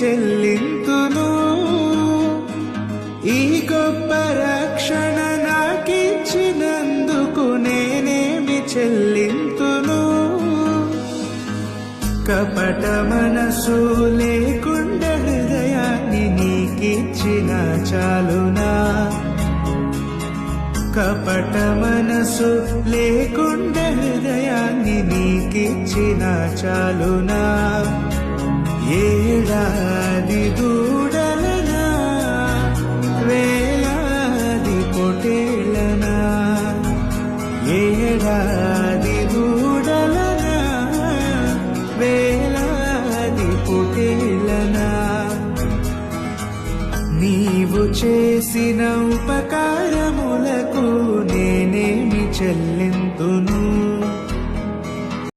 చెల్లింతును. ఈ గొప్ప రక్షణ నాకిచ్చినందుకు నేనేమి చెల్లింతును. కపట మనసు లేకుండా హృదయాన్ని నీకిచ్చిన చాలునా. కపట మనసు లేకుండా హృదయాన్ని నీకిచ్చిన చాలునా. ఏడాది దూడలనా వేలాది పొటేలనా. ఏడాది దూడలనా వేలాది పొటేలనా. నీవు చేసిన ఉపకారములకు నేనేమి చెల్లి